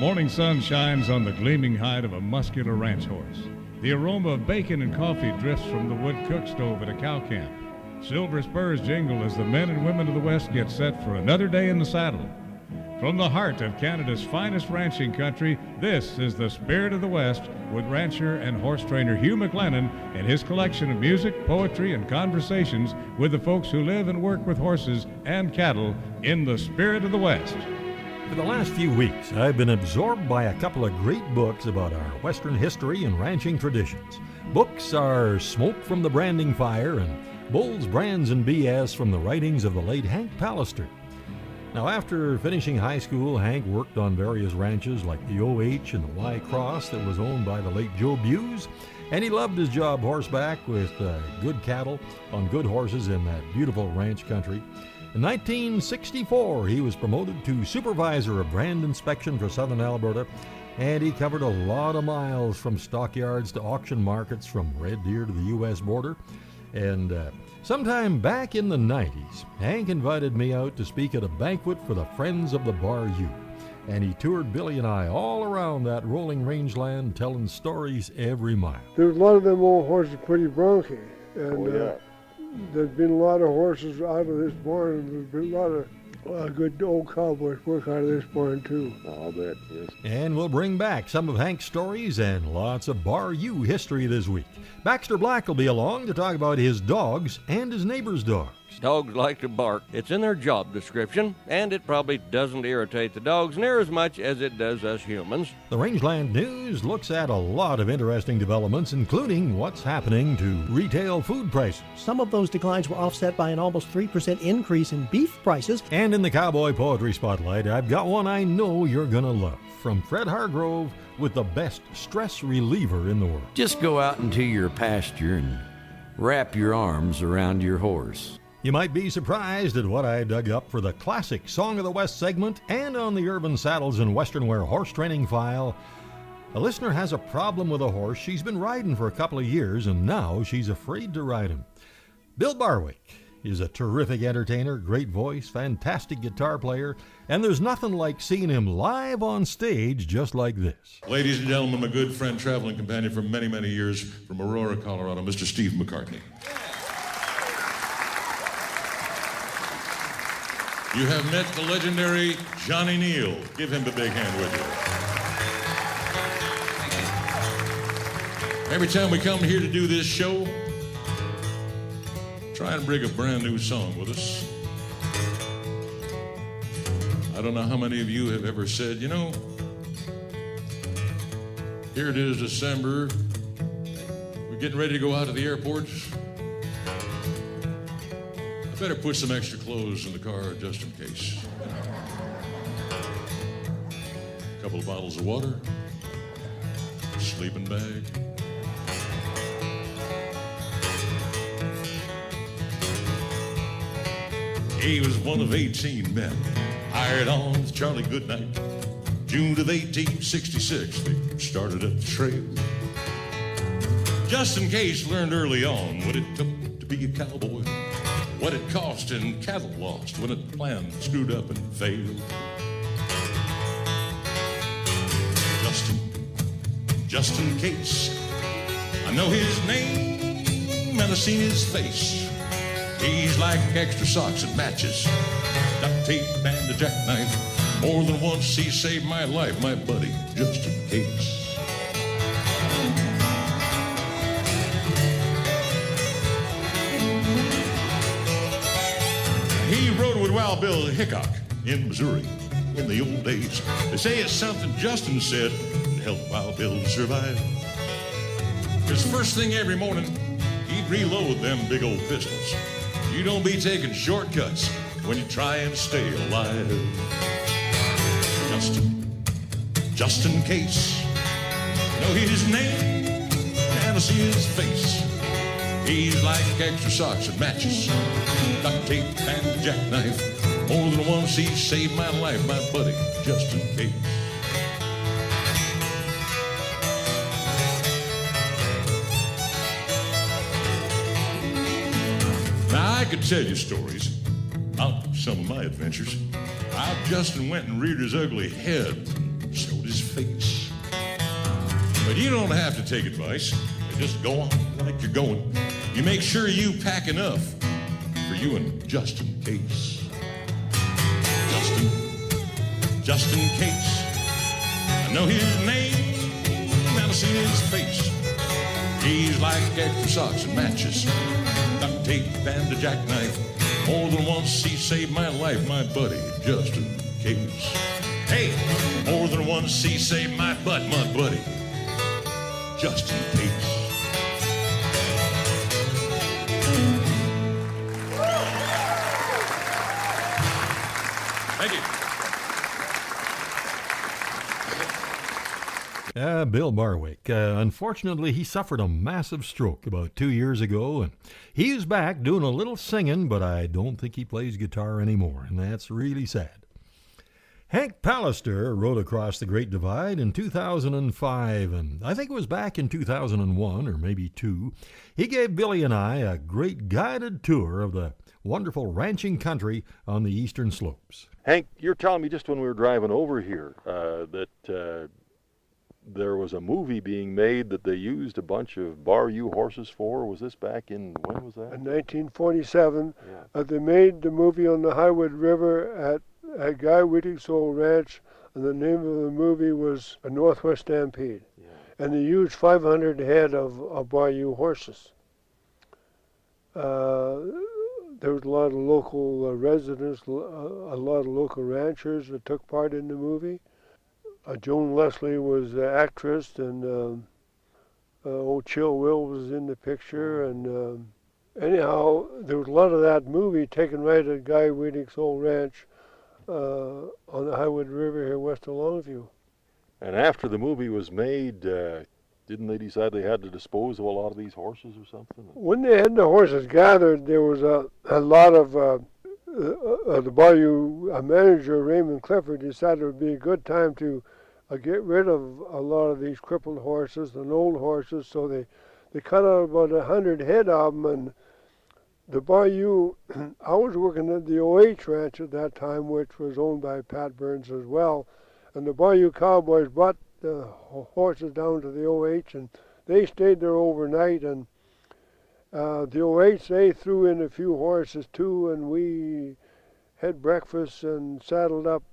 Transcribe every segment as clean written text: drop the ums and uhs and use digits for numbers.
morning sun shines on the gleaming hide of a muscular ranch horse. The aroma of bacon and coffee drifts from the wood cook stove at a cow camp. Silver spurs jingle as the men and women of the West get set for another day in the saddle. From the heart of Canada's finest ranching country, this is the Spirit of the West with rancher and horse trainer Hugh McLennan and his collection of music, poetry, and conversations with the folks who live and work with horses and cattle in the Spirit of the West. For the last few weeks, I've been absorbed by a couple of great books about our Western history and ranching traditions. Books are Smoke from the Branding Fire and Bulls, Brands, and BS from the writings of the late Hank Pallister. Now, after finishing high school, Hank worked on various ranches like the OH and the Y Cross that was owned by the late Joe Buse, and he loved his job horseback with good cattle on good horses in that beautiful ranch country. In 1964, he was promoted to supervisor of brand inspection for Southern Alberta, and he covered a lot of miles from stockyards to auction markets from Red Deer to the U.S. border. And sometime back in the 90s, Hank invited me out to speak at a banquet for the Friends of the Bayou. And he toured Billy and I all around that rolling rangeland, telling stories every mile. There's a lot of them old horses pretty bronky. And there's been a lot of horses out of this barn, and there's been a lot of good old cowboys work out of this barn too. I'll bet, yes. And we'll bring back some of Hank's stories and lots of Bayou history this week. Baxter Black will be along to talk about his dogs and his neighbor's dogs. Dogs like to bark. It's in their job description, and it probably doesn't irritate the dogs near as much as it does us humans. The Rangeland News looks at a lot of interesting developments, including what's happening to retail food prices. Some of those declines were offset by an almost 3% increase in beef prices. And in the Cowboy Poetry Spotlight, I've got one I know you're going to love. From Fred Hargrove with the best stress reliever in the world. Just go out into your pasture and wrap your arms around your horse. You might be surprised at what I dug up for the classic Song of the West segment, and on the Urban Saddles and Western Wear horse training file. A listener has a problem with a horse she's been riding for a couple of years, and now she's afraid to ride him. Bill Barwick is a terrific entertainer, great voice, fantastic guitar player, and there's nothing like seeing him live on stage just like this. Ladies and gentlemen, my good friend, traveling companion for many, many years from Aurora, Colorado, Mr. Steve McCartney. You have met the legendary Johnny Neal. Give him a big hand, would you? Every time we come here to do this show, try and bring a brand new song with us. I don't know how many of you have ever said, you know, here it is December, we're getting ready to go out to the airport. Better put some extra clothes in the car just in case. A couple of bottles of water, a sleeping bag. He was one of 18 men hired on with Charlie Goodnight. June of 1866, they started up the trail. Just in case learned early on what it took to be a cowboy. What it cost and cattle lost when a plan screwed up and failed. Just in case, I know his name and I've seen his face. He's like extra socks and matches, duct tape and a jackknife. More than once he saved my life, my buddy, just in case. He rode with Wild Bill Hickok in Missouri in the old days. They say it's something Justin said that helped Wild Bill survive. Because first thing every morning, he'd reload them big old pistols. You don't be taking shortcuts when you try and stay alive. Just in case, know his name and I see his face. He's like extra socks and matches, duct tape and a jackknife. More than once he saved my life, my buddy, just in case. Now I could tell you stories about some of my adventures. How Justin went and reared his ugly head, showed his face. But you don't have to take advice. Just go on like you're going. You make sure you pack enough for you and just in case. Just in case. I know his name, and I've seen his face. He's like extra socks and matches, duct tape and a jackknife. More than once he saved my life, my buddy, just in case. Hey, more than once he saved my butt, my buddy, just in case. Thank you. Bill Barwick. Unfortunately, he suffered a massive stroke about 2 years ago, and he's back doing a little singing, but I don't think he plays guitar anymore, and that's really sad. Hank Pallister rode across the Great Divide in 2005, and I think it was back in 2001 or maybe 2. He gave Billy and I a great guided tour of the wonderful ranching country on the eastern slopes. Hank, you're telling me just when we were driving over here that there was a movie being made that they used a bunch of Bar U horses for. Was this back in, when was that? In 1947, Yeah. they made the movie on the Highwood River at Guy Whittick's old ranch, and the name of the movie was A Northwest Stampede. Yeah. And they used 500 head of Bar U horses. There was a lot of local residents, a lot of local ranchers that took part in the movie. Joan Leslie was the actress, and old Chill Will was in the picture. And anyhow, there was a lot of that movie taken right at Guy Whittick's old ranch on the Highwood River here west of Longview. And after the movie was made, didn't they decide they had to dispose of a lot of these horses or something? When they had the horses gathered, there was a lot of the Bayou manager, Raymond Clifford, decided it would be a good time to get rid of a lot of these crippled horses and old horses, so they cut out about 100 head of them. And the Bayou, I was working at the OH ranch at that time, which was owned by Pat Burns as well, and the Bayou Cowboys brought the horses down to the OH, and they stayed there overnight. And the OH, they threw in a few horses too, and we had breakfast and saddled up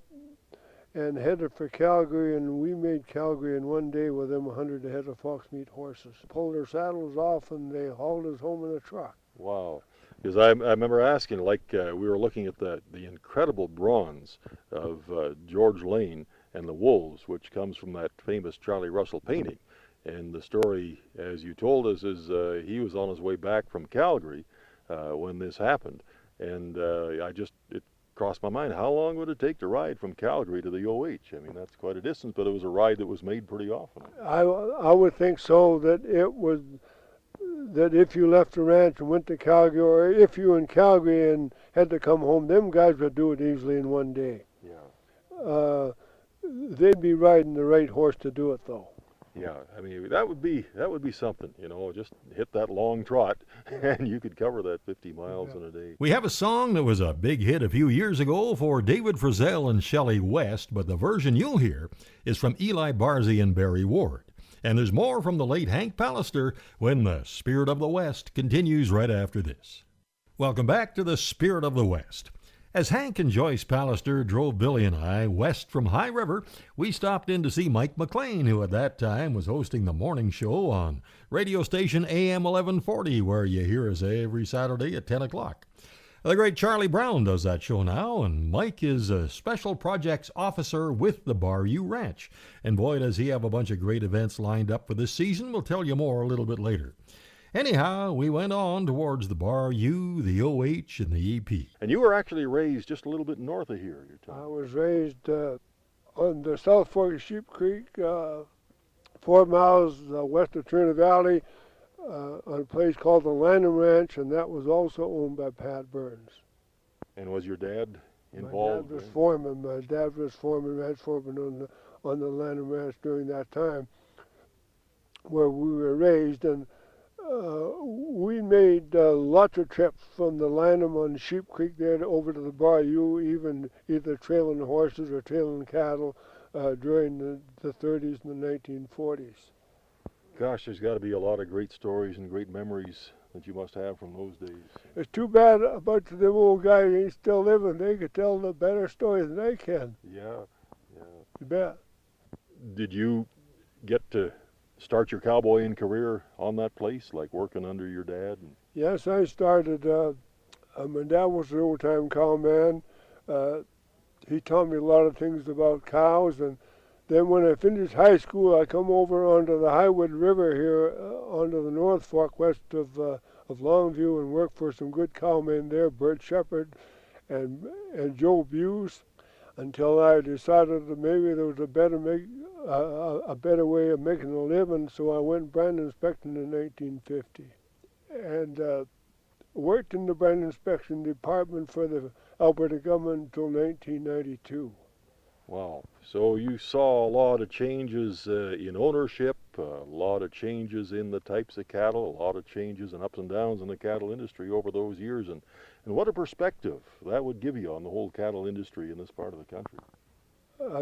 and headed for Calgary, and we made Calgary in one day with them 100 head of fox meat horses. Pulled their saddles off, and they hauled us home in a truck. Wow. Because I remember asking, like we were looking at the incredible bronze of George Lane and the Wolves, which comes from that famous Charlie Russell painting. And the story, as you told us, is he was on his way back from Calgary when this happened. And it crossed my mind, how long would it take to ride from Calgary to the OH? I mean, that's quite a distance, but it was a ride that was made pretty often. I would think so, that if you left the ranch and went to Calgary, or if you were in Calgary and had to come home, them guys would do it easily in one day. Yeah. They'd be riding the right horse to do it, though. Yeah, I mean, that would be something, just hit that long trot and you could cover that 50 miles in a day. We have a song that was a big hit a few years ago for David Frizzell and Shelley West, but the version you'll hear is from Eli Barzy and Barry Ward. And there's more from the late Hank Pallister when the Spirit of the West continues right after this. Welcome back to the Spirit of the West. As Hank and Joyce Pallister drove Billy and I west from High River, we stopped in to see Mike McLean, who at that time was hosting the morning show on radio station AM 1140, where you hear us every Saturday at 10 o'clock. The great Charlie Brown does that show now, and Mike is a special projects officer with the Bar U Ranch. And boy, does he have a bunch of great events lined up for this season. We'll tell you more a little bit later. Anyhow, we went on towards the Bar U, the OH, and the EP. And you were actually raised just a little bit north of here, you're telling me. I was raised on the South Fork of Sheep Creek, 4 miles west of Trinity Valley, on a place called the Lanham Ranch, and that was also owned by Pat Burns. And was your dad involved? My dad was foreman. My dad was ranch foreman on the Lanham Ranch during that time, where we were raised. And we made lots of trips from the Lanham on Sheep Creek there over to the Bar U, even either trailing horses or trailing cattle. during the 30s and the 1940s. Gosh, there's got to be a lot of great stories and great memories that you must have from those days. It's too bad about the old guy, he's still living. They could tell the better story than I can. Yeah. You bet. Did you get to start your cowboying career on that place, like working under your dad? Yes, I started. My dad was an old-time cowman. He taught me a lot of things about cows, and then when I finished high school, I come over onto the Highwood River here, onto the North Fork west of Longview, and worked for some good cowmen there, Bert Shepard and Joe Buse, until I decided that maybe there was a better way of making a living. So I went brand inspecting in 1950, and worked in the brand inspection department for the Alberta government until 1992. Wow. So you saw a lot of changes in ownership, a lot of changes in the types of cattle, a lot of changes and ups and downs in the cattle industry over those years. And what a perspective that would give you on the whole cattle industry in this part of the country.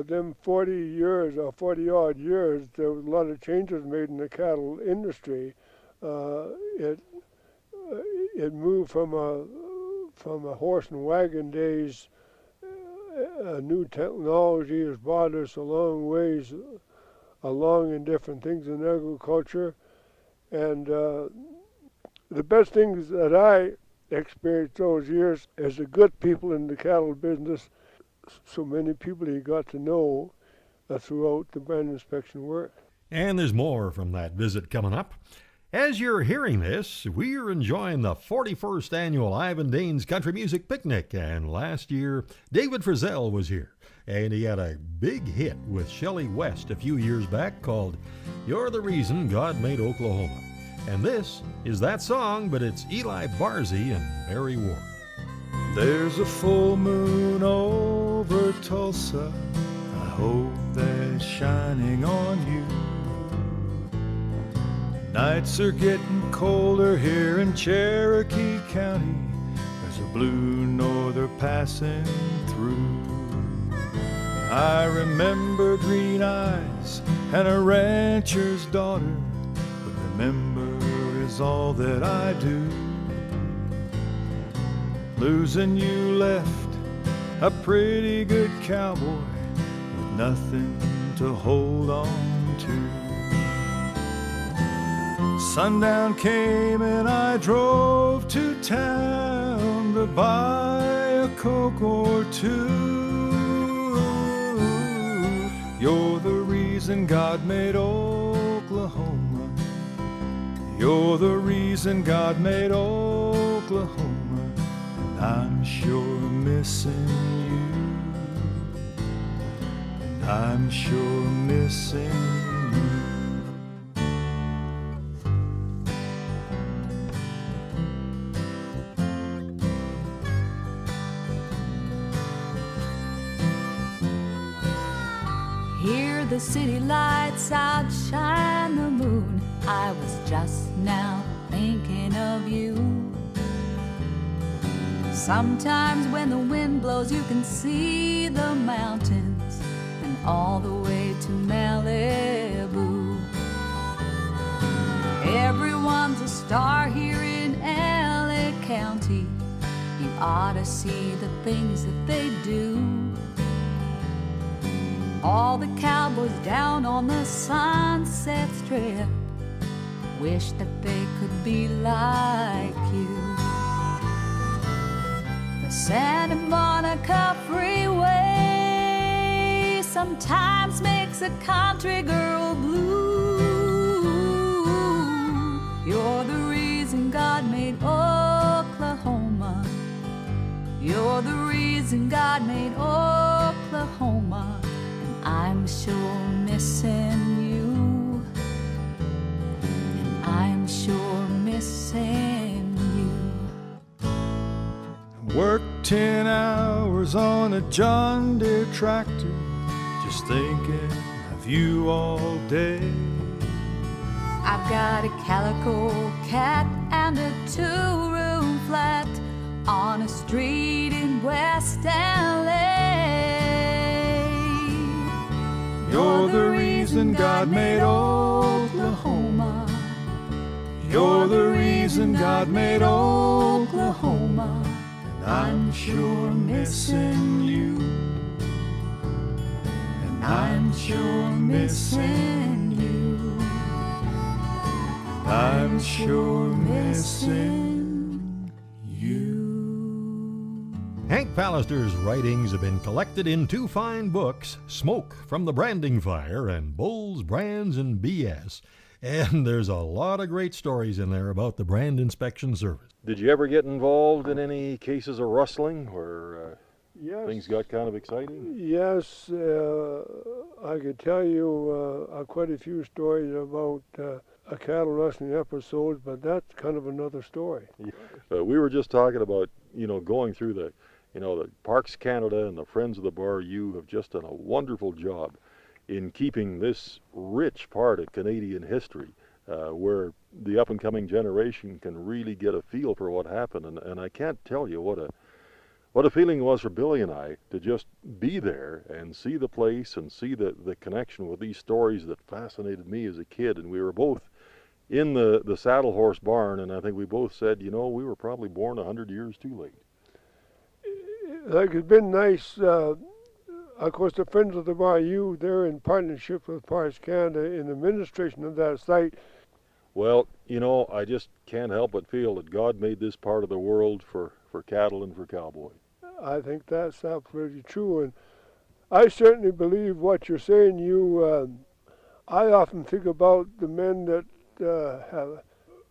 Them 40 years, or 40-odd years, there was a lot of changes made in the cattle industry. It moved from a horse and wagon days. New technology has brought us a long ways along in different things in agriculture, and the best things that I experienced those years is the good people in the cattle business. So many people you got to know throughout the brand inspection work. And there's more from that visit coming up. As you're hearing this, we're enjoying the 41st annual Ivan Daines Country Music Picnic, and last year David Frizzell was here, and he had a big hit with Shelley West a few years back called You're the Reason God Made Oklahoma. And this is that song, but it's Eli Barzy and Mary Ward. There's a full moon over Tulsa, I hope that's shining on you. Nights are getting colder here in Cherokee County. There's a blue norther passing through. I remember green eyes and a rancher's daughter, but remember is all that I do. Losing you left a pretty good cowboy with nothing to hold on to. Sundown came and I drove to town to buy a Coke or two. You're the reason God made Oklahoma. You're the reason God made Oklahoma. And I'm sure missing you. And I'm sure missing you. The city lights outshine the moon. I was just now thinking of you. Sometimes when the wind blows you can see the mountains and all the way to Malibu. Everyone's a star here in LA County. You ought to see the things that they do. All the cowboys down on the Sunset Strip wish that they could be like you. The Santa Monica Freeway sometimes makes a country girl blue. You're the reason God made Oklahoma. You're the reason God made Oklahoma. I'm sure missing you, and I'm sure missing you. Worked 10 hours on a John Deere tractor, just thinking of you all day. I've got a calico cat and a 2-room flat on a street in West LA. You're the reason God made Oklahoma. You're the reason God made Oklahoma. And I'm sure missing you. And I'm sure missing you. I'm sure missing you. Hank Pallister's writings have been collected in two fine books, Smoke from the Branding Fire and Bulls, Brands, and BS. And there's a lot of great stories in there about the Brand Inspection Service. Did you ever get involved in any cases of rustling where Yes. things got kind of exciting? Yes, I could tell you quite a few stories about cattle rustling episodes, but that's kind of another story. We were just talking about, going through the Parks Canada and the Friends of the Bar U have just done a wonderful job in keeping this rich part of Canadian history where the up-and-coming generation can really get a feel for what happened. And I can't tell you what a feeling it was for Billy and I to just be there and see the place and see the connection with these stories that fascinated me as a kid. And we were both in the Saddle Horse Barn, and I think we both said, we were probably born 100 years too late. Like, it's been nice. Of course, the Friends of the Bayou, they're in partnership with Parks Canada in the administration of that site. Well, I just can't help but feel that God made this part of the world for cattle and for cowboys. I think that's absolutely true, and I certainly believe what you're saying. I often think about the men that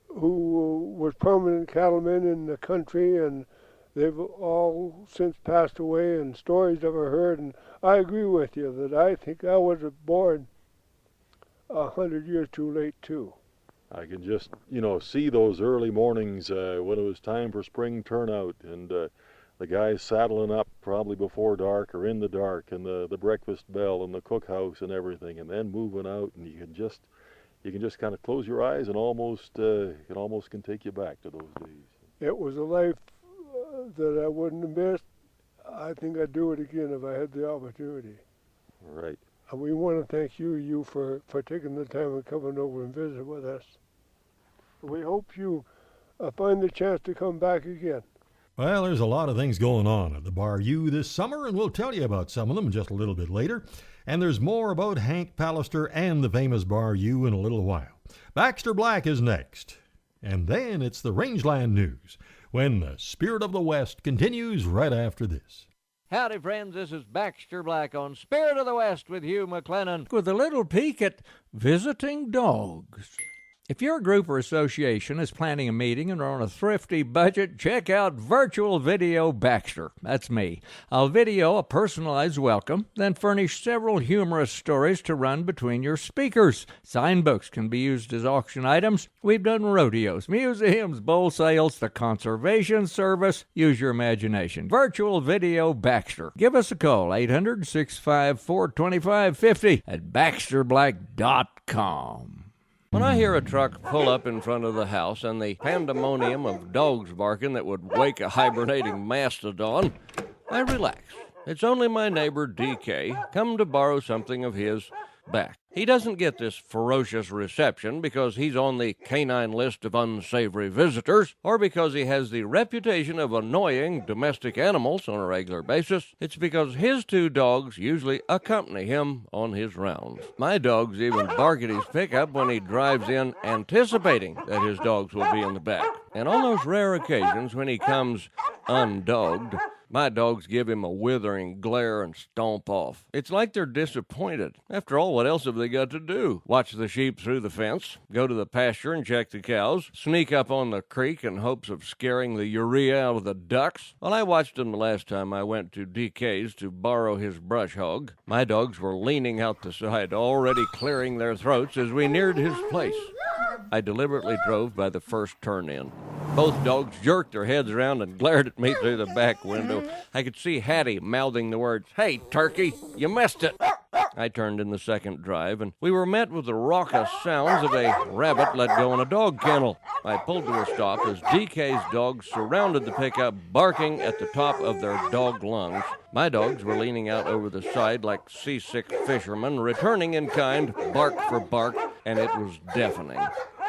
who was prominent cattlemen in the country, and they've all since passed away, and stories I've heard, and I agree with you that I think I was born 100 years too late too. I can just, see those early mornings when it was time for spring turnout, and the guys saddling up probably before dark or in the dark, and the breakfast bell and the cookhouse and everything, and then moving out, and you can just kind of close your eyes and it almost can take you back to those days. It was a life that I wouldn't have missed. I think I'd do it again if I had the opportunity. Right. And we want to thank you for taking the time and coming over and visit with us. We hope you find the chance to come back again. Well, there's a lot of things going on at the Bar U this summer, and we'll tell you about some of them just a little bit later. And there's more about Hank Pallister and the famous Bar U in a little while. Baxter Black is next. And then it's the Rangeland News, when the Spirit of the West continues right after this. Howdy, friends. This is Baxter Black on Spirit of the West with Hugh McLennan with a little peek at visiting dogs. If your group or association is planning a meeting and are on a thrifty budget, check out Virtual Video Baxter. That's me. I'll video a personalized welcome, then furnish several humorous stories to run between your speakers. Sign books can be used as auction items. We've done rodeos, museums, bull sales, the Conservation Service. Use your imagination. Virtual Video Baxter. Give us a call, 800-654-2550 at baxterblack.com. When I hear a truck pull up in front of the house and the pandemonium of dogs barking that would wake a hibernating mastodon, I relax. It's only my neighbor DK, come to borrow something of his back. He doesn't get this ferocious reception because he's on the canine list of unsavory visitors, or because he has the reputation of annoying domestic animals on a regular basis. It's because his two dogs usually accompany him on his rounds. My dogs even bark at his pickup when he drives in anticipating that his dogs will be in the back. And on those rare occasions when he comes undogged, my dogs give him a withering glare and stomp off. It's like they're disappointed. After all, what else have they got to do? Watch the sheep through the fence, go to the pasture and check the cows, sneak up on the creek in hopes of scaring the urea out of the ducks? Well, I watched them the last time I went to DK's to borrow his brush hog. My dogs were leaning out the side, already clearing their throats as we neared his place. I deliberately drove by the first turn-in. Both dogs jerked their heads around and glared at me through the back window. I could see Hattie mouthing the words, "Hey, turkey, you missed it." I turned in the second drive, and we were met with the raucous sounds of a rabbit let go in a dog kennel. I pulled to a stop as DK's dogs surrounded the pickup, barking at the top of their dog lungs. My dogs were leaning out over the side like seasick fishermen, returning in kind, bark for bark, and it was deafening.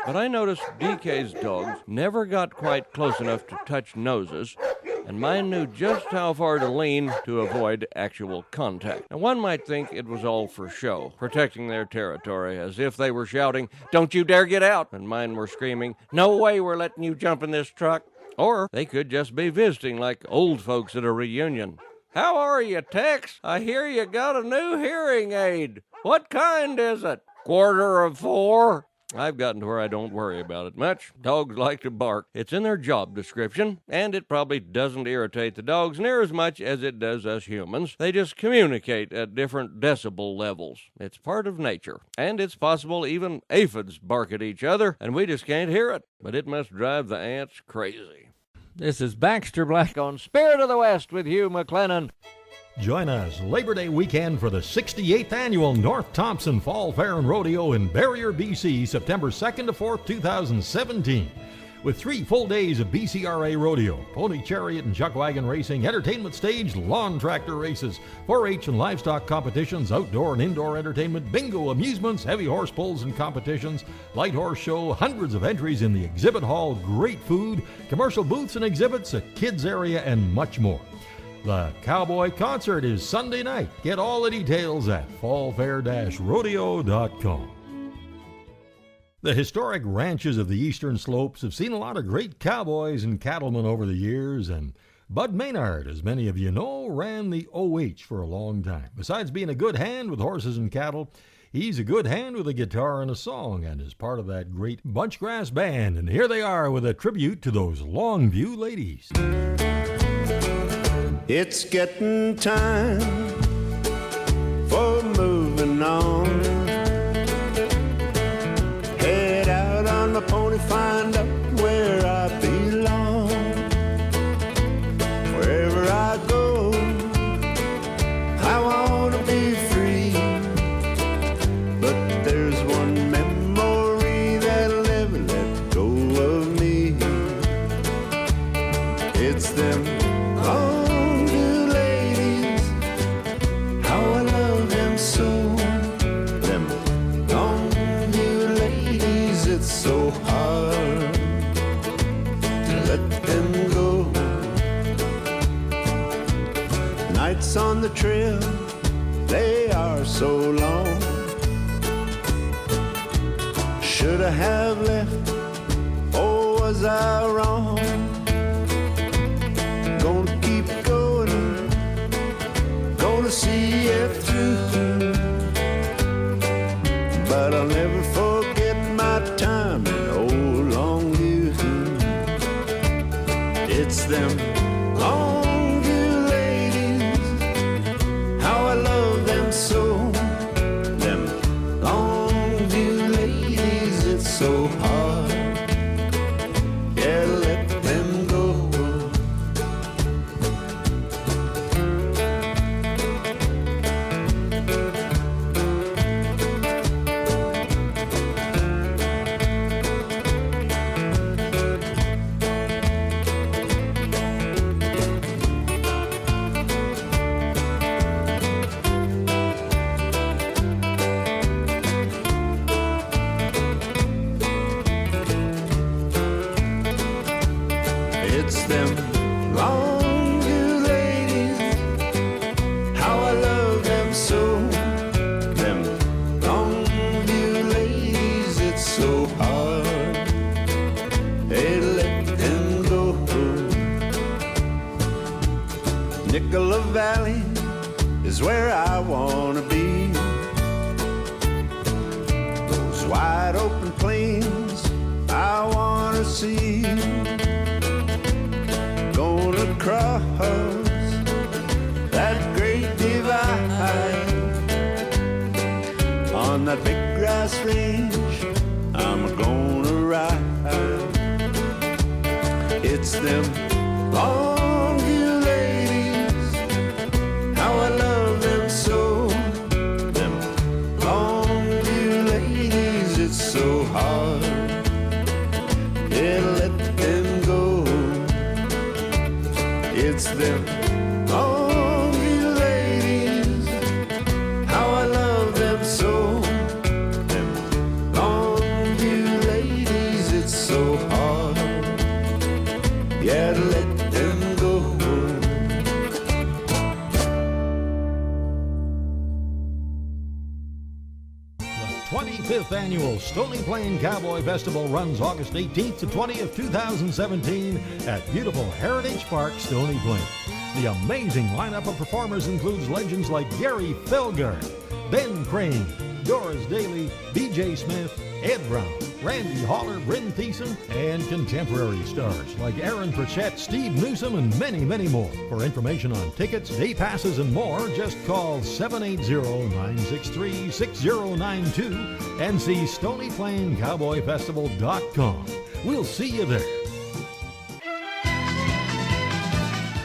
But I noticed DK's dogs never got quite close enough to touch noses, and mine knew just how far to lean to avoid actual contact. Now, one might think it was all for show, protecting their territory, as if they were shouting, "Don't you dare get out!" and mine were screaming, "No way we're letting you jump in this truck!" Or they could just be visiting like old folks at a reunion. "How are you, Tex? I hear you got a new hearing aid. What kind is it? 4:15? I've gotten to where I don't worry about it much. Dogs like to bark. It's in their job description, and it probably doesn't irritate the dogs near as much as it does us humans. They just communicate at different decibel levels. It's part of nature, and it's possible even aphids bark at each other, and we just can't hear it. But it must drive the ants crazy. This is Baxter Black on Spirit of the West with Hugh McLennan. Join us Labor Day weekend for the 68th Annual North Thompson Fall Fair and Rodeo in Barrier, BC, September 2nd to 4th, 2017. With 3 full days of BCRA rodeo, pony chariot and chuck wagon racing, entertainment stage, lawn tractor races, 4-H and livestock competitions, outdoor and indoor entertainment, bingo, amusements, heavy horse pulls and competitions, light horse show, hundreds of entries in the exhibit hall, great food, commercial booths and exhibits, a kids area, and much more. The Cowboy Concert is Sunday night. Get all the details at fallfair-rodeo.com. The historic ranches of the Eastern Slopes have seen a lot of great cowboys and cattlemen over the years, and Bud Maynard, as many of you know, ran the OH for a long time. Besides being a good hand with horses and cattle, he's a good hand with a guitar and a song, and is part of that great Bunchgrass Band. And here they are with a tribute to those Longview ladies. It's getting time for moving on. Head out on my pony, find out where I belong. Wherever I go, I want to be free. But there's one memory that'll never let go of me. It's them so hard to let them go. Nights on the trail, they are so long. Should I have left, or was I wrong? Gonna keep going, gonna see it through. But I'll never forget my time in old Longview. It's them Longview ladies, how I love them so. Them Longview ladies, it's so hard, yeah, let them go. It's them Longview ladies, how I love them so. Them Longview ladies, it's so hard, they let them go. Nicola Valley is where I wanna be. Those wide open plains I wanna see. Gonna cross that great divide. On that big grass range, I'm gonna ride. It's them Longview ladies, how I love them so. Them 25th annual Stony Plain Cowboy Festival runs August 18th to 20th, 2017 at beautiful Heritage Park, Stony Plain. The amazing lineup of performers includes legends like Gary Felgard, Ben Crane, Doris Daly, B.J. Smith, Ed Brown, Randy Holler, Bryn Thiessen, and contemporary stars like Aaron Pritchett, Steve Newsom, and many, many more. For information on tickets, day passes, and more, just call 780-963-6092 and see StonyPlainCowboyFestival.com. We'll see you there.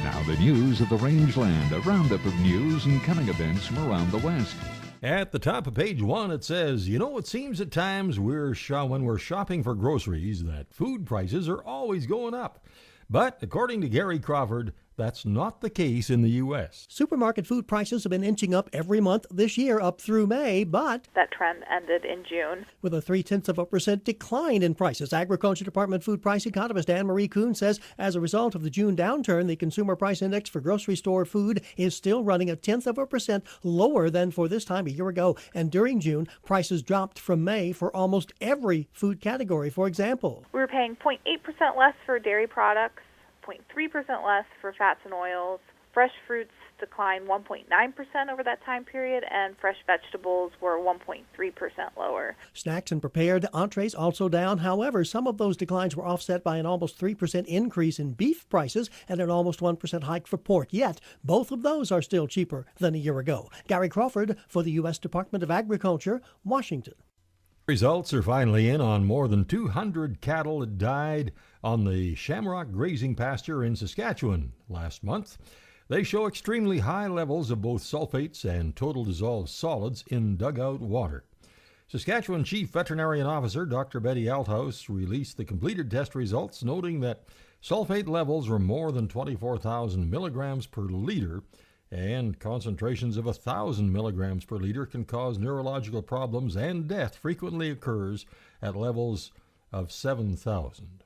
Now the news of the rangeland, a roundup of news and coming events from around the West. At the top of page 1, it says, it seems at times when we're shopping for groceries that food prices are always going up. But according to Gary Crawford, that's not the case in the U.S. Supermarket food prices have been inching up every month this year up through May, but that trend ended in June with a 0.3% decline in prices. Agriculture Department food price economist Anne-Marie Kuhn says as a result of the June downturn, the consumer price index for grocery store food is still running 0.1% lower than for this time a year ago. And during June, prices dropped from May for almost every food category. For example, we were paying 0.8% less for dairy products, 0.3% less for fats and oils. Fresh fruits declined 1.9% over that time period, and fresh vegetables were 1.3% lower. Snacks and prepared entrees also down. However, some of those declines were offset by an almost 3% increase in beef prices and an almost 1% hike for pork. Yet, both of those are still cheaper than a year ago. Gary Crawford for the U.S. Department of Agriculture, Washington. Results are finally in on more than 200 cattle that died on the Shamrock grazing pasture in Saskatchewan last month. They show extremely high levels of both sulfates and total dissolved solids in dugout water. Saskatchewan Chief Veterinarian Officer Dr. Betty Althouse released the completed test results, noting that sulfate levels were more than 24,000 milligrams per liter, and concentrations of 1,000 milligrams per liter can cause neurological problems, and death frequently occurs at levels of 7,000.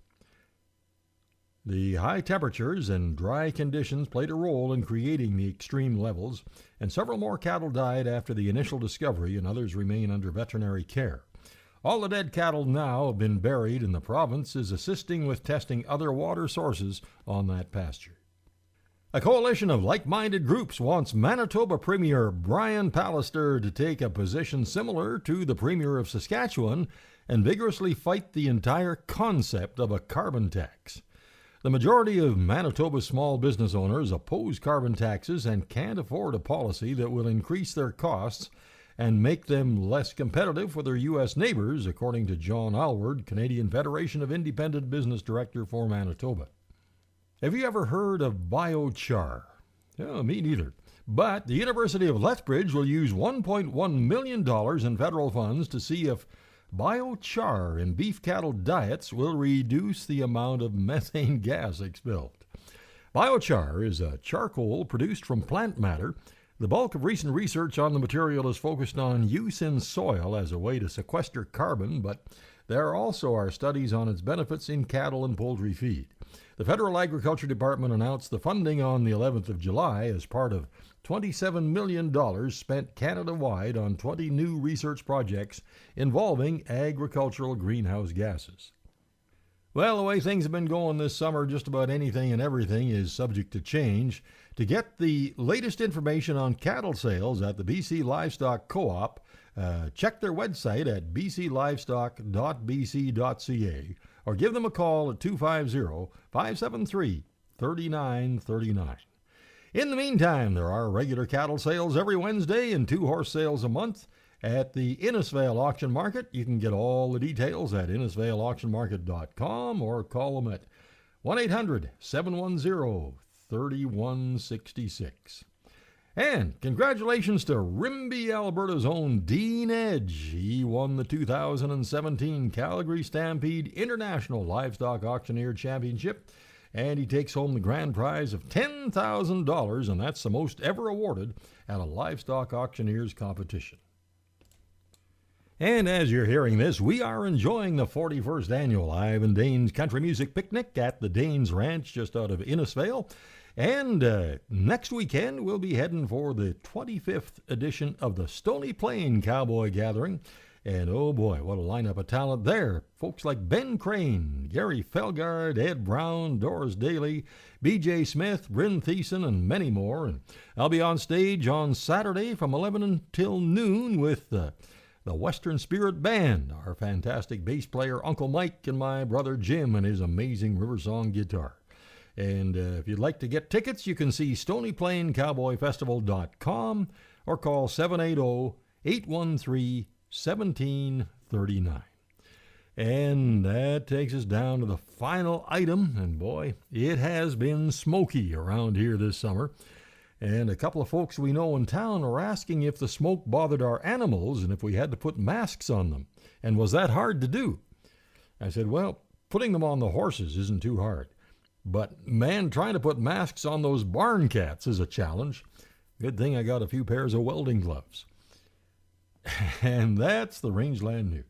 The high temperatures and dry conditions played a role in creating the extreme levels, and several more cattle died after the initial discovery, and others remain under veterinary care. All the dead cattle now have been buried, and the province is assisting with testing other water sources on that pasture. A coalition of like-minded groups wants Manitoba Premier Brian Pallister to take a position similar to the Premier of Saskatchewan and vigorously fight the entire concept of a carbon tax. The majority of Manitoba's small business owners oppose carbon taxes and can't afford a policy that will increase their costs and make them less competitive with their U.S. neighbors, according to John Alward, Canadian Federation of Independent Business Director for Manitoba. Have you ever heard of biochar? Oh, me neither. But the University of Lethbridge will use $1.1 million in federal funds to see if biochar in beef cattle diets will reduce the amount of methane gas expelled. Biochar is a charcoal produced from plant matter. The bulk of recent research on the material is focused on use in soil as a way to sequester carbon, but there also are studies on its benefits in cattle and poultry feed. The Federal Agriculture Department announced the funding on the 11th of July as part of $27 million spent Canada-wide on 20 new research projects involving agricultural greenhouse gases. Well, the way things have been going this summer, just about anything and everything is subject to change. To get the latest information on cattle sales at the BC Livestock Co-op, check their website at bclivestock.bc.ca or give them a call at 250-573-3939. In the meantime, there are regular cattle sales every Wednesday and 2-horse sales a month at the Innisfail Auction Market. You can get all the details at innisfailauctionmarket.com or call them at 1-800-710-3166. And congratulations to Rimbey, Alberta's own Dean Edge. He won the 2017 Calgary Stampede International Livestock Auctioneer Championship, and he takes home the grand prize of $10,000, and that's the most ever awarded at a livestock auctioneer's competition. And as you're hearing this, we are enjoying the 41st annual Ivan Danes Country Music Picnic at the Danes Ranch just out of Innisfail. And next weekend, we'll be heading for the 25th edition of the Stony Plain Cowboy Gathering. And oh boy, what a lineup of talent there. Folks like Ben Crane, Gary Felgard, Ed Brown, Doris Daly, B.J. Smith, Bryn Thiessen, and many more. And I'll be on stage on Saturday from 11 until noon with the Western Spirit Band, our fantastic bass player Uncle Mike and my brother Jim and his amazing River Song guitar. And if you'd like to get tickets, you can see StonyPlainCowboyFestival.com or call 780-813-1739. And that takes us down to the final item, and boy, it has been smoky around here this summer. And a couple of folks we know in town are asking if the smoke bothered our animals and if we had to put masks on them. And was that hard to do? I said, well, putting them on the horses isn't too hard. But man, trying to put masks on those barn cats is a challenge. Good thing I got a few pairs of welding gloves. And that's the Rangeland News.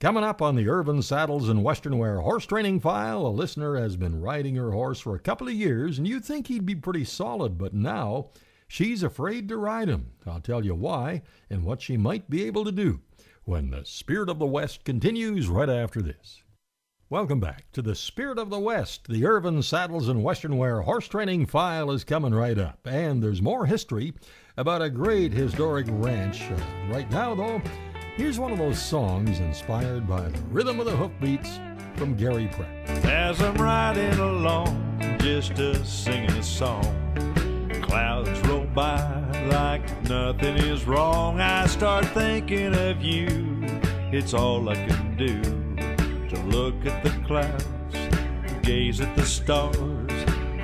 Coming up on the Irvin Saddles and Western Wear Horse Training File, a listener has been riding her horse for a couple of years, and you'd think he'd be pretty solid, but now she's afraid to ride him. I'll tell you why and what she might be able to do when the Spirit of the West continues right after this. Welcome back to the Spirit of the West. The Irvin Saddles and Western Wear Horse Training File is coming right up, and there's more history about a great historic ranch. Right now, though, here's one of those songs inspired by the rhythm of the hoofbeats from Gary Pratt. As I'm riding along, just singing a song, clouds roll by like nothing is wrong. I start thinking of you, it's all I can do to look at the clouds, gaze at the stars,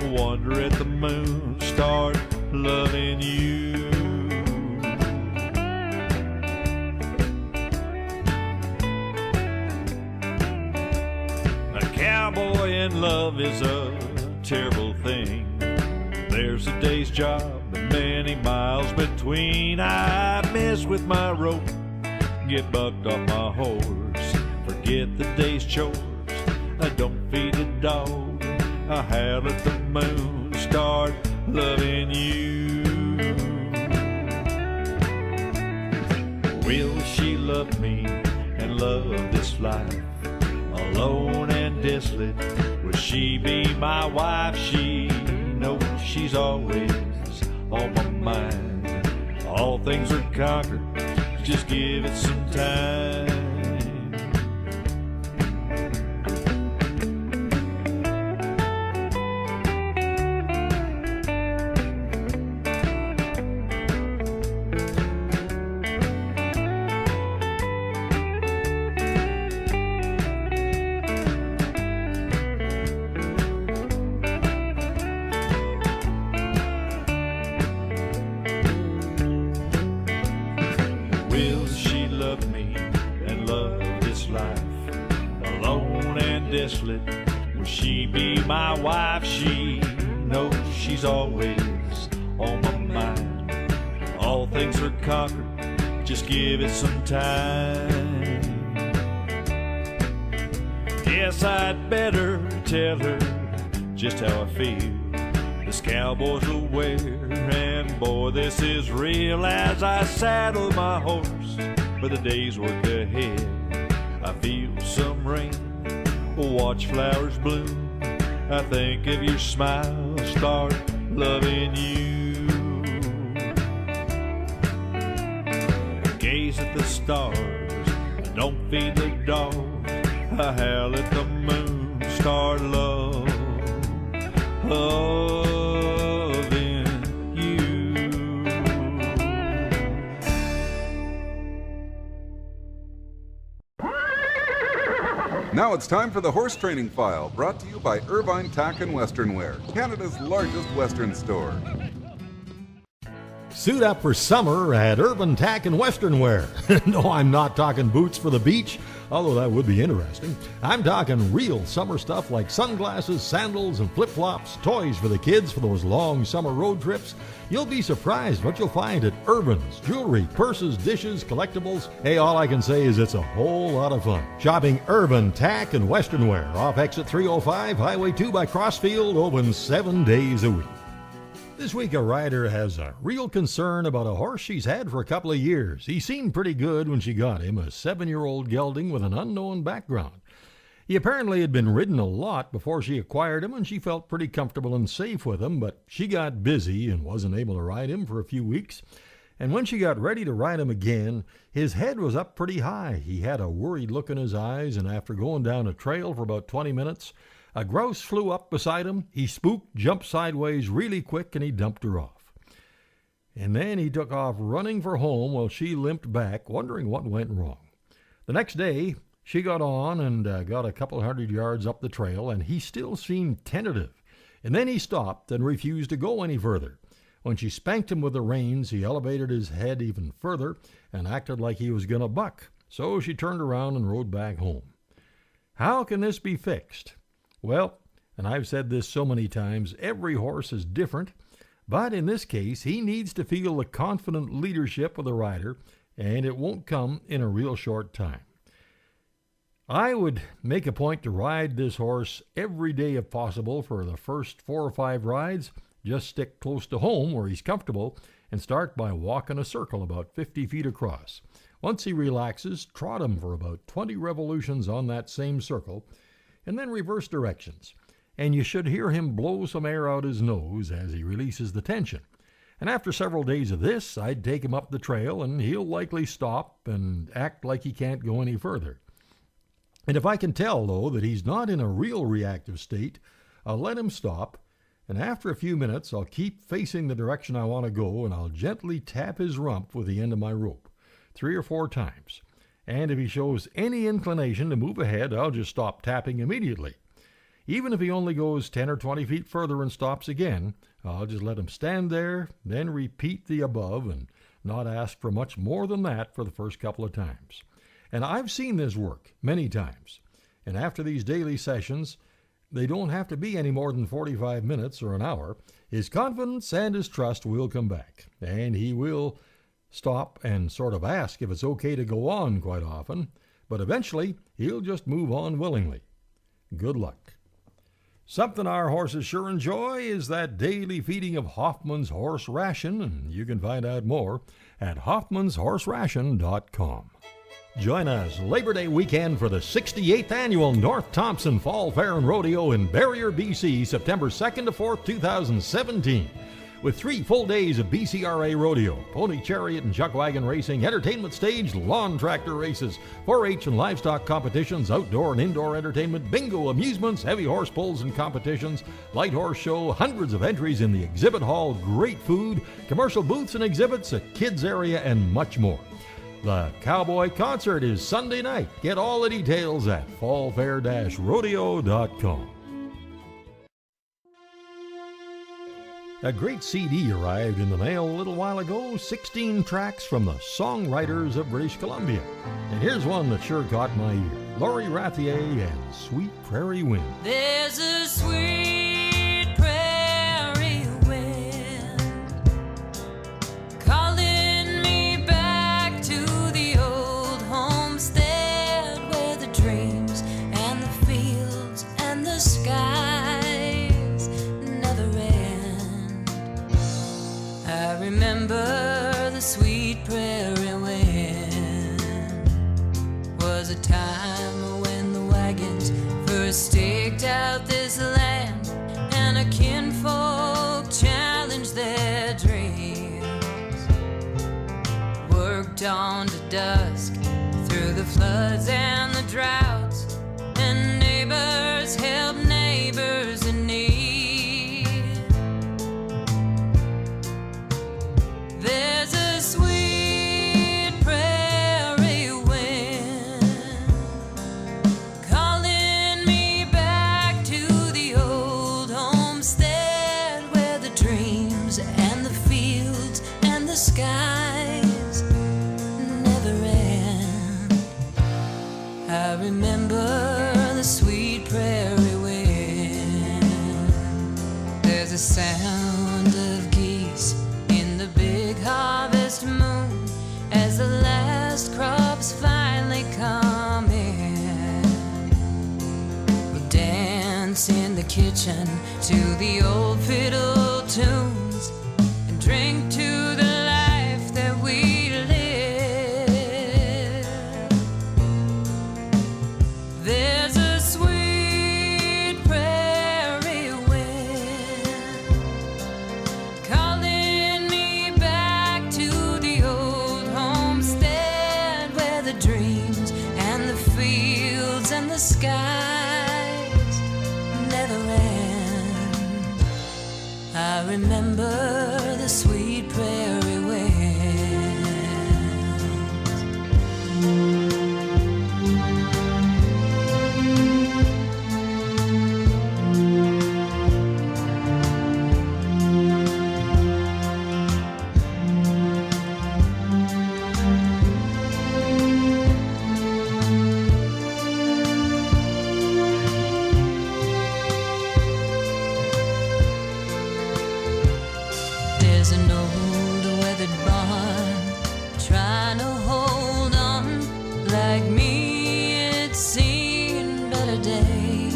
wonder at the moon, start loving you. A cowboy in love is a terrible thing. There's a day's job and many miles between. I mess with my rope, get bucked off my horse, forget the day's chores. I don't feed a dog, I howl at the moon, start loving you. Will she love me and love this life, alone and desolate? Will she be my wife? She knows she's always on my mind. All things are conquered, just give it some time. Will she be my wife? She knows she's always on my mind. All things are conquered, just give it some time. Guess I'd better tell her just how I feel. This cowboy's aware, and boy, this is real. As I saddle my horse for the day's work ahead, I feel some rain, watch flowers bloom. I think of your smile, start loving you. Gaze at the stars, don't feed the dog. I howl at the moon, start loving you. Now it's time for the Horse Training File, brought to you by Irvine Tack and Western Wear, Canada's largest Western store. Suit up for summer at Irvine Tack and Western Wear. No, I'm not talking boots for the beach, although that would be interesting. I'm talking real summer stuff like sunglasses, sandals, and flip-flops, toys for the kids for those long summer road trips. You'll be surprised what you'll find at Irvin's. Jewelry, purses, dishes, collectibles. Hey, all I can say is it's a whole lot of fun. Shopping Irvine Tack and Western Wear off exit 305, Highway 2 by Crossfield, open 7 days a week. This week, a rider has a real concern about a horse she's had for a couple of years. He seemed pretty good when she got him, a 7-year-old gelding with an unknown background. He apparently had been ridden a lot before she acquired him, and she felt pretty comfortable and safe with him, but she got busy and wasn't able to ride him for a few weeks. And when she got ready to ride him again, his head was up pretty high. He had a worried look in his eyes, and after going down a trail for about 20 minutes, a grouse flew up beside him. He spooked, jumped sideways really quick, and he dumped her off. And then he took off running for home while she limped back, wondering what went wrong. The next day, she got on and got a couple 100 yards up the trail, and he still seemed tentative. And then he stopped and refused to go any further. When she spanked him with the reins, he elevated his head even further and acted like he was going to buck. So she turned around and rode back home. How can this be fixed? Well, and I've said this so many times, every horse is different, but in this case, he needs to feel the confident leadership of the rider, and it won't come in a real short time. I would make a point to ride this horse every day if possible for the first 4 or 5 rides. Just stick close to home where he's comfortable and start by walking a circle about 50 feet across. Once he relaxes, trot him for about 20 revolutions on that same circle, and then reverse directions. And you should hear him blow some air out his nose as he releases the tension. And after several days of this, I'd take him up the trail, and he'll likely stop and act like he can't go any further. And if I can tell, though, that he's not in a real reactive state, I'll let him stop, and after a few minutes, I'll keep facing the direction I want to go, and I'll gently tap his rump with the end of my rope 3 or 4 times. And if he shows any inclination to move ahead, I'll just stop tapping immediately. Even if he only goes 10 or 20 feet further and stops again, I'll just let him stand there, then repeat the above and not ask for much more than that for the first couple of times. And I've seen this work many times. And after these daily sessions, they don't have to be any more than 45 minutes or an hour. His confidence and his trust will come back, and he will stop and sort of ask if it's okay to go on quite often, but eventually he'll just move on willingly. Good luck. Something our horses sure enjoy is that daily feeding of Hoffman's Horse Ration, and you can find out more at hoffmanshorseration.com. Join us Labor Day weekend for the 68th Annual North Thompson Fall Fair and Rodeo in Barrier, BC, September 2nd to 4th, 2017. With 3 full days of BCRA rodeo, pony chariot and chuck wagon racing, entertainment stage, lawn tractor races, 4-H and livestock competitions, outdoor and indoor entertainment, bingo, amusements, heavy horse pulls and competitions, light horse show, hundreds of entries in the exhibit hall, great food, commercial booths and exhibits, a kids area, and much more. The Cowboy Concert is Sunday night. Get all the details at fallfair-rodeo.com. A great CD arrived in the mail a little while ago, 16 tracks from the Songwriters of British Columbia. And here's one that sure caught my ear, Laurie Rathier and Sweet Prairie Wind. There's a sweet prairie wind calling me back to the old homestead where the dreams and the fields and the skies never end. I remember the sweet prairie wind was a time when the wagons first staked out this land and a kinfolk challenged their dreams, worked on to dusk through the floods and the droughts, and neighbors helped neighbors in need. There's a sweet prairie wind calling me back to the old homestead where the dreams and the fields and the skies never end. I remember the sweet prairie wind. There's a sound of geese in the big harvest moon as the last crops finally come in. We'll dance in the kitchen to the old fiddle tunes remember the sweet prairie winds. There's an old weathered barn trying to hold on. Like me, it's seen better days.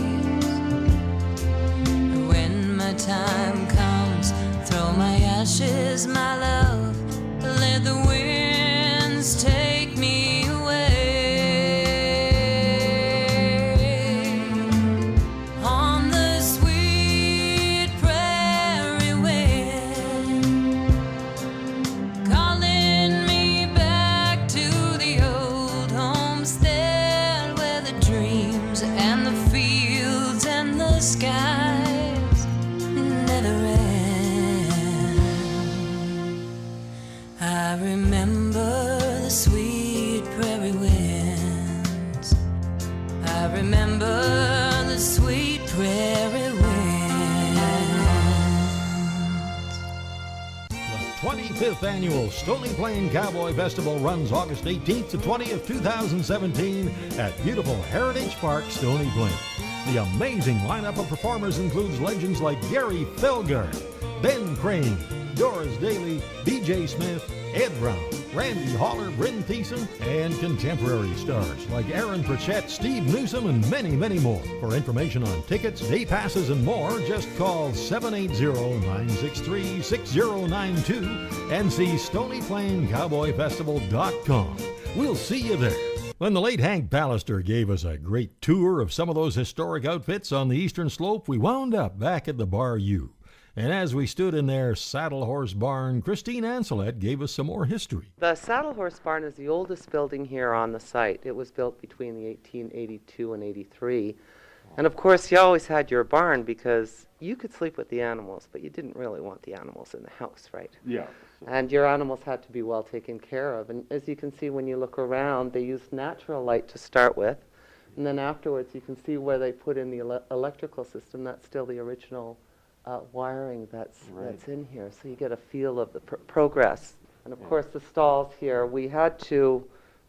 When my time comes, throw my ashes, my love, let the winds take me away. On the sweet prairie wind, calling me back to the old homestead where the dreams and the fields and the skies never end. I remember the sweet prairie winds. I remember the sweet prairie winds. 25th Annual Stony Plain Cowboy Festival runs August 18th to 20th, 2017 at beautiful Heritage Park, Stony Plain. The amazing lineup of performers includes legends like Gary Felgard, Ben Crane, Doris Daly, B.J. Smith, Ed Brown, Randy Holler, Bryn Thiessen, and contemporary stars like Aaron Pritchett, Steve Newsom, and many, many more. For information on tickets, day passes, and more, just call 780-963-6092 and see StonyPlainCowboyFestival.com. We'll see you there. When the late Hank Ballister gave us a great tour of some of those historic outfits on the eastern slope, we wound up back at the Bar U. And as we stood in their saddle horse barn, Christine Anselette gave us some more history. The saddle horse barn is the oldest building here on the site. It was built between the 1882 and 83. And of course, you always had your barn because you could sleep with the animals, but you didn't really want the animals in the house, right? Yeah. And your animals had to be well taken care of. And as you can see when you look around, they used natural light to start with. And then afterwards, you can see where they put in the electrical system. That's still the original wiring that's in here. So you get a feel of the progress. And of course, the stalls here, we had to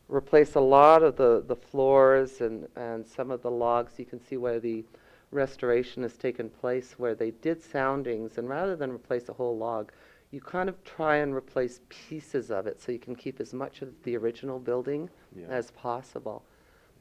replace a lot of the floors and some of the logs. You can see where the restoration has taken place, where they did soundings. And rather than replace a whole log, you kind of try and replace pieces of it so you can keep as much of the original building as possible.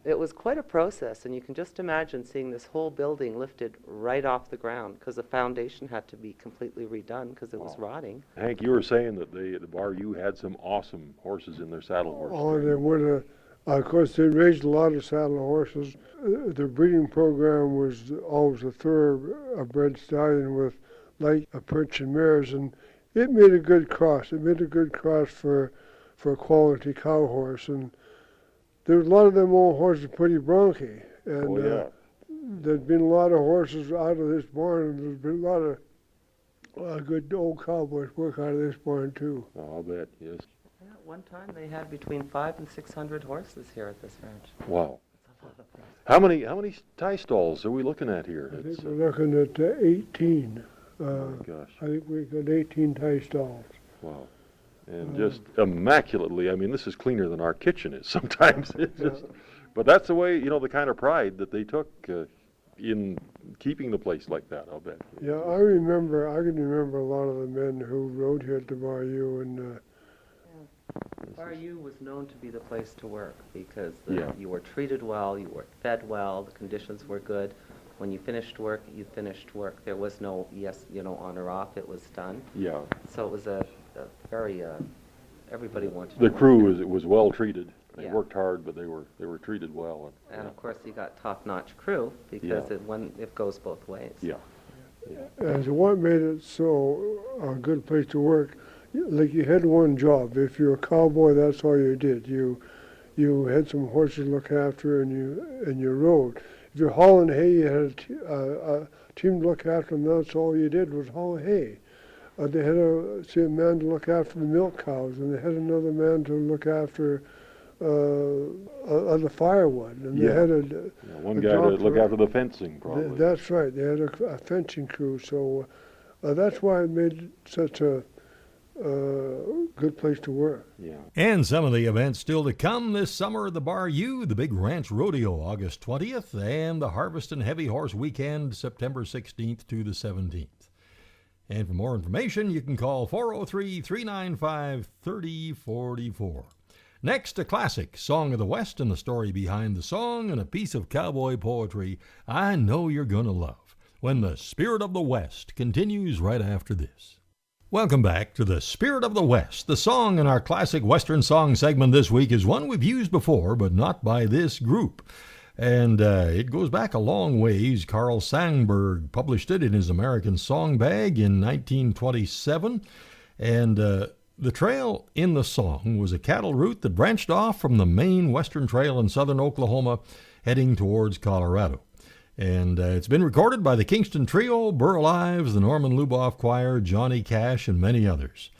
It was quite a process, and you can just imagine seeing this whole building lifted right off the ground because the foundation had to be completely redone because it was rotting. Hank, you were saying that the Bar U had some awesome horses in their saddle horse. Oh, they would. Of course, they raised a lot of saddle horses. The breeding program was always a thoroughbred stallion with light prints and mares, and it made a good cross. It made a good cross for a quality cow horse, and there was a lot of them old horses pretty bronky, and there'd been a lot of horses out of this barn, and there's been a lot of good old cowboys work out of this barn too. Oh, I'll bet, yes. Yeah, at one time they had between 500 and 600 horses here at this ranch. Wow. How many tie stalls are we looking at here? I think we're looking at 18. Oh my gosh. I think we've got 18 tie stalls. Wow. And just immaculately, I mean, this is cleaner than our kitchen is sometimes. It's just, but that's the way, the kind of pride that they took in keeping the place like that, I'll bet. Yeah, I can remember a lot of the men who rode here at the Bar U, and Bar U was known to be the place to work because you were treated well, you were fed well, the conditions were good. When you finished work, you finished work. There was no on or off. It was done. Yeah. So it was a very everybody wanted. The crew was well treated. They worked hard, but they were treated well. And of course, you got top-notch crew because it goes both ways. Yeah. And what made it so a good place to work, like you had one job. If you're a cowboy, that's all you did. You had some horses to look after, and you rode. If you're hauling hay, you had a team to look after, and that's all you did was haul hay. They had a man to look after the milk cows, and they had another man to look after the firewood, and they had one guy to look after the fencing, probably. That's right. They had a fencing crew, so that's why it made such a good place to work. Yeah. And some of the events still to come this summer: the Bar U, the Big Ranch Rodeo, August 20th, and the Harvest and Heavy Horse Weekend, September 16th to the 17th. And for more information, you can call 403-395-3044. Next, a classic, Song of the West, and the story behind the song, and a piece of cowboy poetry I know you're going to love, when the Spirit of the West continues right after this. Welcome back to the Spirit of the West. The song in our classic Western song segment this week is one we've used before, but not by this group. And it goes back a long ways. Carl Sandburg published it in his American Song Bag in 1927. And the trail in the song was a cattle route that branched off from the main Western Trail in southern Oklahoma, heading towards Colorado. And it's been recorded by the Kingston Trio, Burl Ives, the Norman Luboff Choir, Johnny Cash, and many others.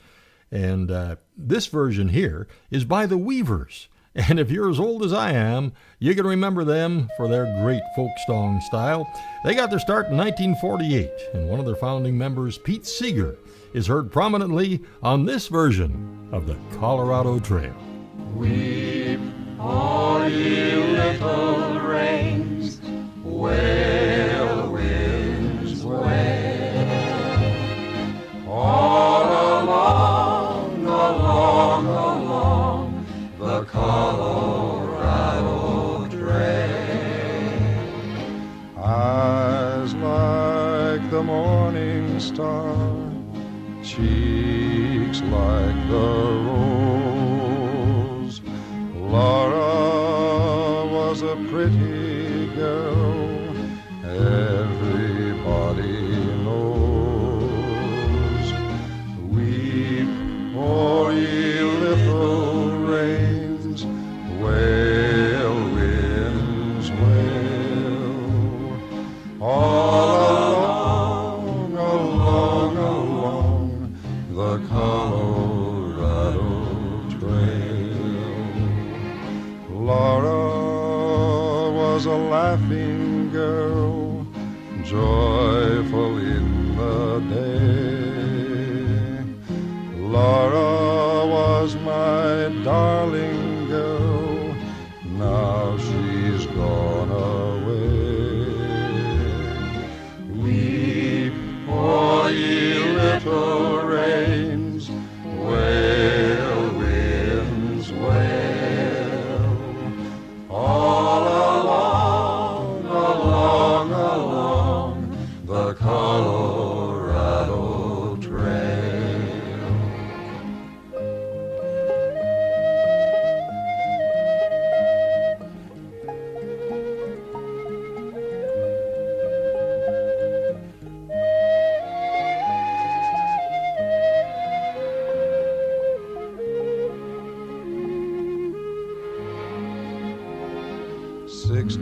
And this version here is by the Weavers. And if you're as old as I am, you can remember them for their great folk song style. They got their start in 1948, and one of their founding members, Pete Seeger, is heard prominently on this version of the Colorado Trail. Weep, all ye little rains, wail, winds, wail. All along, along, along the Colorado Trail. Eyes like the morning star, cheeks like the rose. Laura was a pretty girl, everybody knows. Weep, oh ye little rains, wail, winds, wail. All along, along, along the Colorado Trail. Laura was a laughing girl, joyful in the day. Laura was my darling girl, now she's gone away. Weep, oh ye little rains, wail, winds, wail. All along, along, along the Colorado Trail.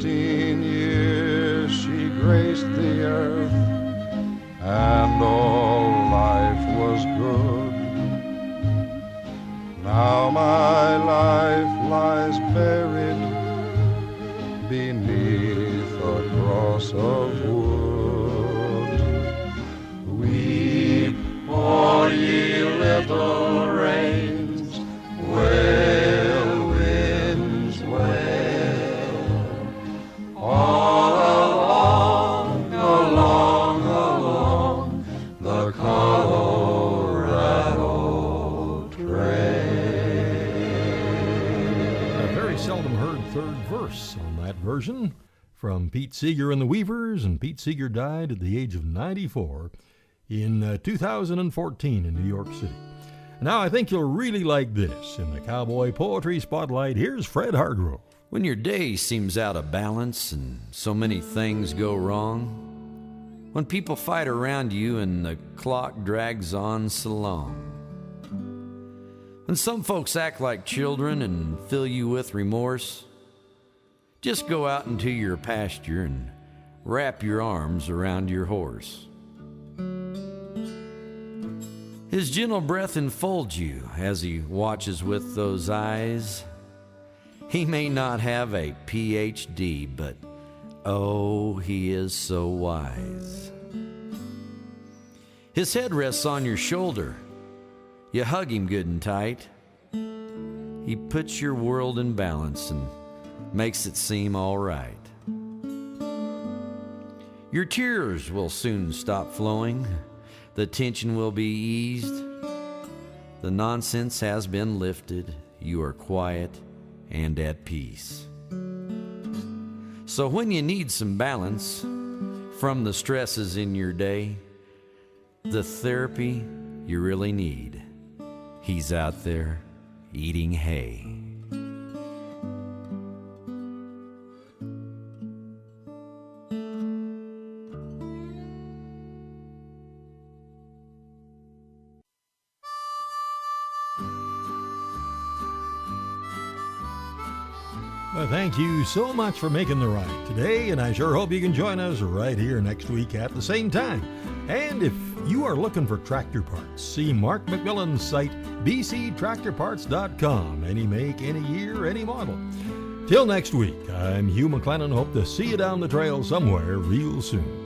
Years she graced the earth, and all life was good. Now my life lies buried beneath a cross of wood. Weep, all ye little rains, wail, winds, wail. All along, along, along the Colorado Trail. A very seldom heard third verse on that version from Pete Seeger and the Weavers, and Pete Seeger died at the age of 94 in 2014 in New York City. Now I think you'll really like this. In the Cowboy Poetry Spotlight, here's Fred Hargrove. When your day seems out of balance and so many things go wrong, when people fight around you and the clock drags on so long, when some folks act like children and fill you with remorse, just go out into your pasture and wrap your arms around your horse. His gentle breath enfolds you as he watches with those eyes. He may not have a PhD, but oh, he is so wise. His head rests on your shoulder. You hug him good and tight. He puts your world in balance and makes it seem all right. Your tears will soon stop flowing. The tension will be eased. The nonsense has been lifted. You are quiet and at peace. So when you need some balance from the stresses in your day, the therapy you really need, he's out there eating hay. Well, thank you so much for making the ride today, and I sure hope you can join us right here next week at the same time. And if you are looking for tractor parts, see Mark McMillan's site, bctractorparts.com. Any make, any year, any model. Till next week, I'm Hugh McLennan. Hope to see you down the trail somewhere real soon.